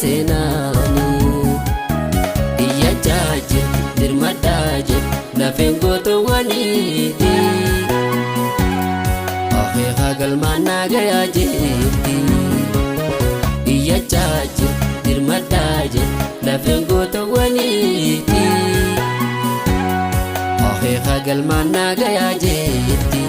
seenaani iyyachaa jirti dirmadhaa jirti lafeen gootoowwaniiti akeeka galmaan naagayaa jirti iyyachaa jirti dirmadhaa jirti lafeen gootoowwaniiti akeeka galmaan naagayaa jirti.